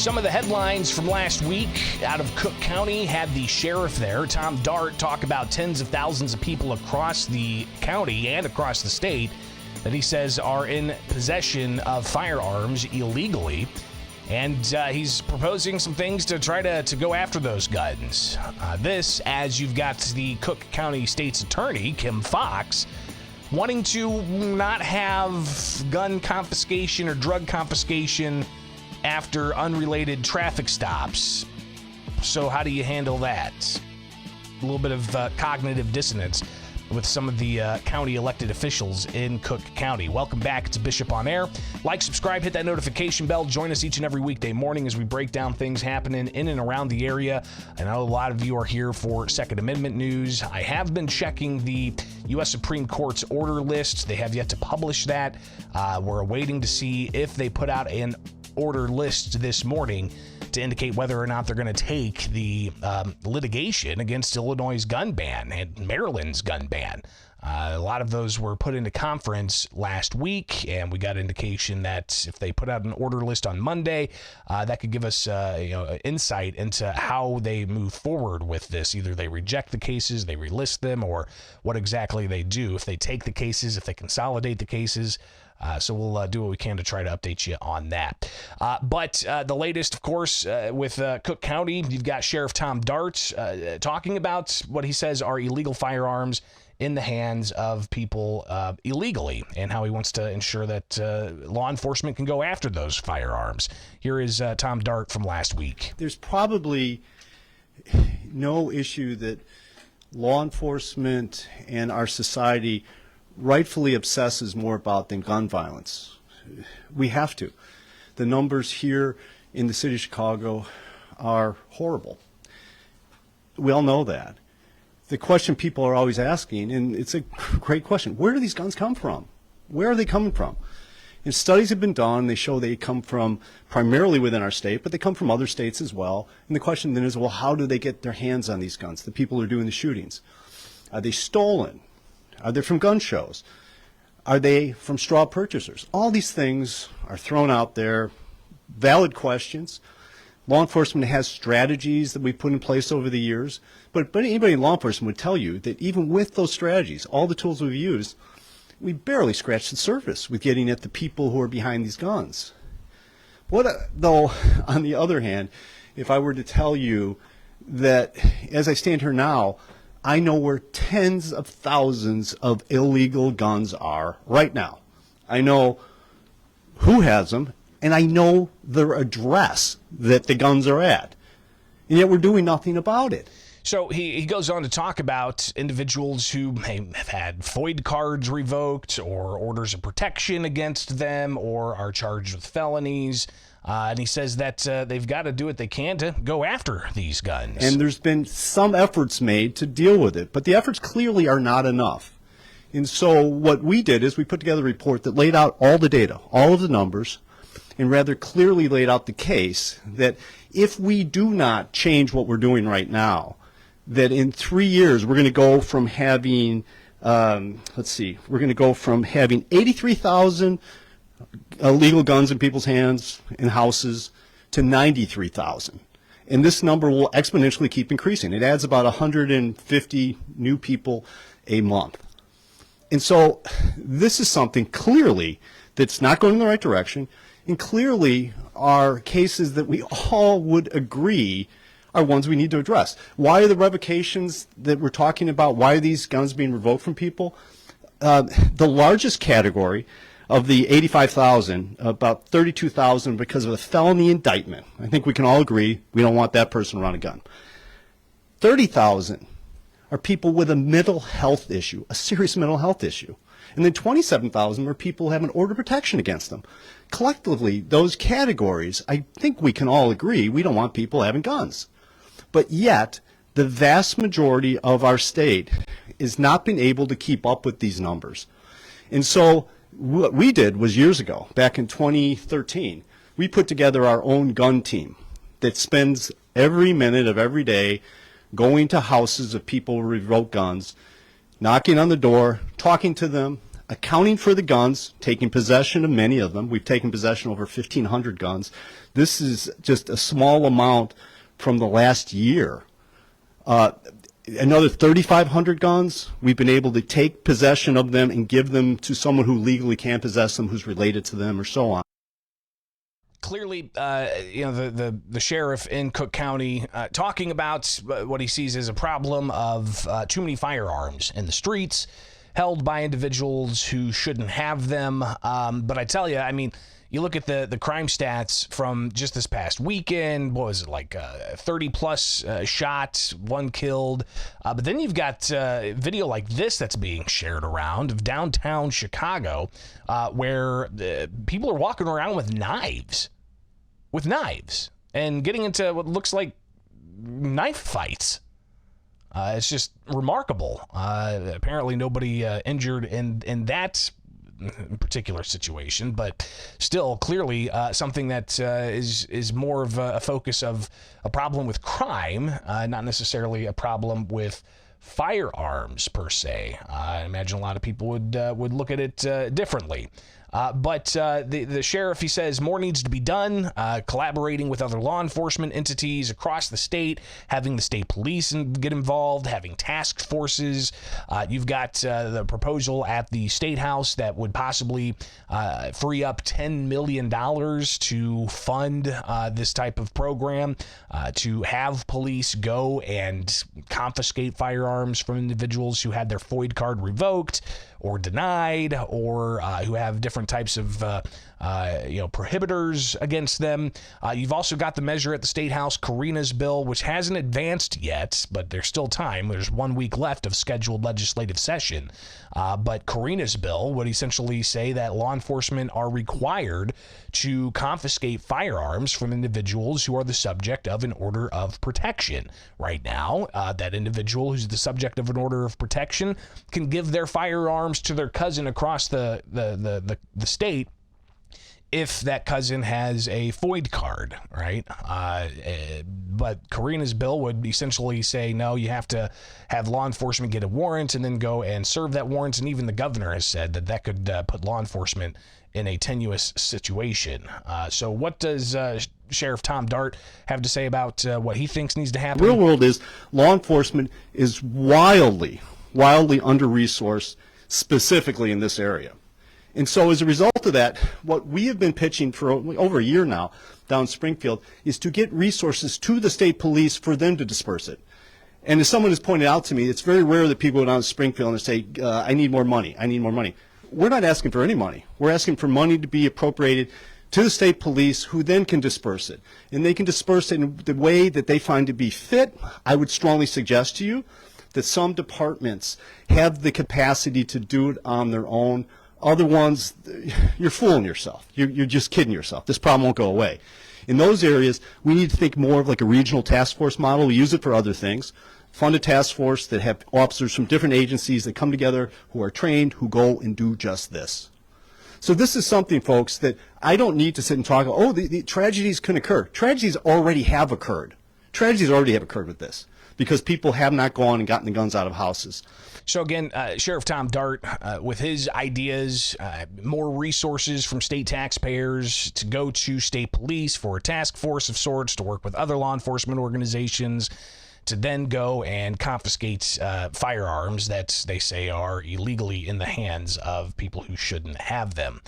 Some of the headlines from last week out of Cook County had the sheriff there, Tom Dart, talk about tens of thousands of people across the county and across the state that he says are in possession of firearms illegally. And he's proposing some things to try to go after those guns. This, as you've got the Cook County State's Attorney, Kim Foxx, wanting to not have gun confiscation or drug confiscation after unrelated traffic stops. So how do you handle that? A little bit of cognitive dissonance with some of the county elected officials in Cook County. Welcome back to Bishop on Air. Like, subscribe, hit that notification bell. Join us each and every weekday morning as we break down things happening in and around the area. I know a lot of you are here for Second Amendment news. I have been checking the U.S. Supreme Court's order list. They have yet to publish that. We're waiting to see if they put out an order list this morning to indicate whether or not they're going to take the litigation against Illinois' gun ban and Maryland's gun ban. A lot of those were put into conference last week, and we got indication that if they put out an order list on Monday, that could give us insight into how they move forward with this. Either they reject the cases, they relist them, or what exactly they do. If they take the cases, if they consolidate the cases. So we'll do what we can to try to update you on that. But the latest, of course, with Cook County, you've got Sheriff Tom Dart talking about what he says are illegal firearms in the hands of people illegally, and how he wants to ensure that law enforcement can go after those firearms. Here is Tom Dart from last week. There's probably no issue that law enforcement and our society rightfully obsesses more about than gun violence. We have to. The numbers here in the city of Chicago are horrible. We all know that. The question people are always asking, and it's a great question, where do these guns come from? Where are they coming from? And studies have been done. They show they come from primarily within our state, but they come from other states as well. And the question then is, well, how do they get their hands on these guns, the people who are doing the shootings? Are they stolen? Are they from gun shows? Are they from straw purchasers? All these things are thrown out there, valid questions. Law enforcement has strategies that we've put in place over the years, but anybody in law enforcement would tell you that even with those strategies, all the tools we've used, we barely scratched the surface with getting at the people who are behind these guns. What though, on the other hand, if I were to tell you that as I stand here now, I know where tens of thousands of illegal guns are right now. I know who has them, and I know their address that the guns are at. And yet we're doing nothing about it. So he goes on to talk about individuals who may have had FOID cards revoked or orders of protection against them or are charged with felonies. And he says that they've got to do what they can to go after these guns. And there's been some efforts made to deal with it, but the efforts clearly are not enough. And so what we did is we put together a report that laid out all the data, all of the numbers, and rather clearly laid out the case that if we do not change what we're doing right now, that in 3 years we're going to go from having, we're going to go from having 83,000 illegal guns in people's hands in houses to 93,000. And this number will exponentially keep increasing. It adds about 150 new people a month. And so this is something clearly that's not going in the right direction, and clearly are cases that we all would agree are ones we need to address. Why are the revocations that we're talking about, why are these guns being revoked from people? The largest category of the 85,000, about 32,000 because of a felony indictment. I think we can all agree we don't want that person around a gun. 30,000 are people with a mental health issue, a serious mental health issue. And then 27,000 are people who have an order of protection against them. Collectively, those categories, I think we can all agree we don't want people having guns. But yet, the vast majority of our state is not being able to keep up with these numbers. And so what we did was years ago, back in 2013, we put together our own gun team that spends every minute of every day going to houses of people who revoke guns, knocking on the door, talking to them, accounting for the guns, taking possession of many of them. We've taken possession of over 1,500 guns. This is just a small amount from the last year. Another 3,500 guns, we've been able to take possession of them and give them to someone who legally can possess them, who's related to them, or so on. Clearly, the sheriff in Cook County talking about what he sees as a problem of too many firearms in the streets, held by individuals who shouldn't have them. But I tell you, I mean, you look at the crime stats from just this past weekend. What was it, like 30-plus shots, one killed. But then you've got video like this that's being shared around of downtown Chicago where people are walking around with knives and getting into what looks like knife fights. It's just remarkable. Apparently nobody injured in that particular situation, but still clearly something that is more of a focus of a problem with crime, not necessarily a problem with firearms per se. I imagine a lot of people would look at it differently. But the sheriff, he says, more needs to be done, collaborating with other law enforcement entities across the state, having the state police get involved, having task forces. You've got the proposal at the State House that would possibly free up $10 million to fund this type of program, to have police go and confiscate firearms from individuals who had their FOID card revoked or denied, or who have different types of prohibitors against them. You've also got the measure at the State House, Karina's bill, which hasn't advanced yet, but there's still time. There's 1 week left of scheduled legislative session. But Karina's bill would essentially say that law enforcement are required to confiscate firearms from individuals who are the subject of an order of protection. Right now, that individual who's the subject of an order of protection can give their firearms to their cousin across the state if that cousin has a FOID card, right? But Karina's bill would essentially say, no, you have to have law enforcement get a warrant and then go and serve that warrant. And even the governor has said that could put law enforcement in a tenuous situation. So what does Sheriff Tom Dart have to say about what he thinks needs to happen? The real world is law enforcement is wildly under-resourced, specifically in this area. And so as a result of that, what we have been pitching for over a year now down Springfield is to get resources to the state police for them to disperse it. And as someone has pointed out to me, it's very rare that people go down to Springfield and say, I need more money, I need more money. We're not asking for any money. We're asking for money to be appropriated to the state police, who then can disperse it. And they can disperse it in the way that they find to be fit. I would strongly suggest to you that some departments have the capacity to do it on their own. Other ones, you're fooling yourself. You're just kidding yourself. This problem won't go away. In those areas, we need to think more of like a regional task force model. We use it for other things. Fund a task force that have officers from different agencies that come together, who are trained, who go and do just this. So this is something, folks, that I don't need to sit and talk about, the tragedies can occur. Tragedies already have occurred. Tragedies already have occurred with this, because people have not gone and gotten the guns out of houses. So again, Sheriff Tom Dart, with his ideas, more resources from state taxpayers to go to state police for a task force of sorts to work with other law enforcement organizations to then go and confiscate firearms that they say are illegally in the hands of people who shouldn't have them.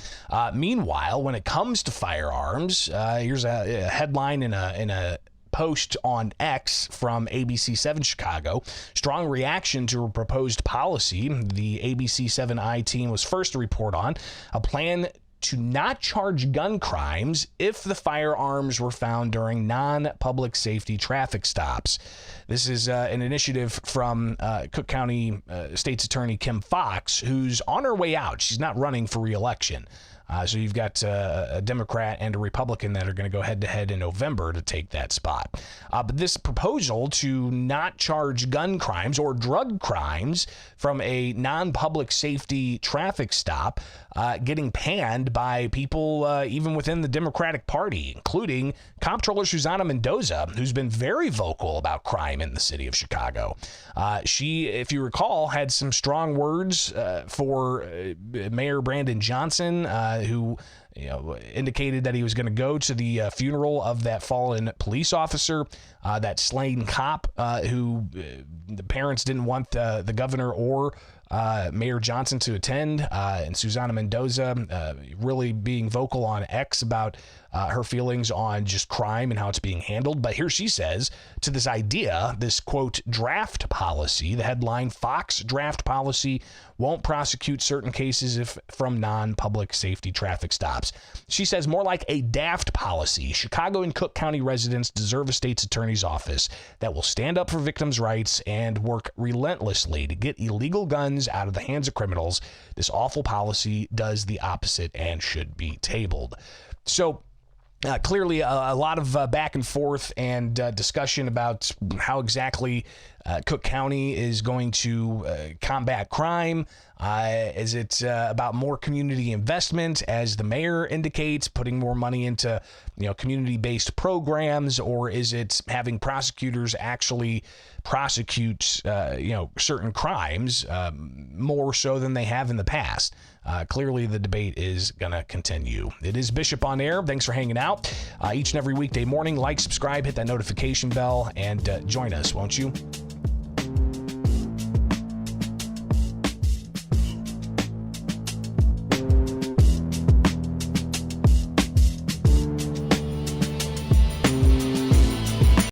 Meanwhile, when it comes to firearms, here's a headline in a post on X from ABC7 Chicago. Strong reaction to a proposed policy. The ABC7I team was first to report on a plan to not charge gun crimes if the firearms were found during non-public safety traffic stops. This is an initiative from Cook County State's Attorney Kim Fox, who's on her way out. She's not running for re-election. So you've got a Democrat and a Republican that are going to go head-to-head in November to take that spot. But this proposal to not charge gun crimes or drug crimes from a non-public safety traffic stop getting panned by people even within the Democratic Party, including Comptroller Susana Mendoza, who's been very vocal about crime in the city of Chicago. She, if you recall, had some strong words for Mayor Brandon Johnson, who indicated that he was going to go to the funeral of that fallen police officer, that slain cop, who the parents didn't want the governor or Mayor Johnson to attend, and Susana Mendoza really being vocal on X about her feelings on just crime and how it's being handled. But here she says to this idea, this quote, draft policy, the headline, Fox draft policy won't prosecute certain cases if from non-public safety traffic stops. She says more like a daft policy. Chicago and Cook County residents deserve a state's attorney's office that will stand up for victims' rights and work relentlessly to get illegal guns out of the hands of criminals. This awful policy does the opposite and should be tabled. So clearly a lot of back and forth and discussion about how exactly Cook County is going to combat crime. Is it about more community investment, as the mayor indicates, putting more money into community-based programs, or is it having prosecutors actually prosecute certain crimes more so than they have in the past? Clearly, the debate is going to continue. It is Bishop on Air. Thanks for hanging out. Each and every weekday morning, like, subscribe, hit that notification bell, and join us, won't you?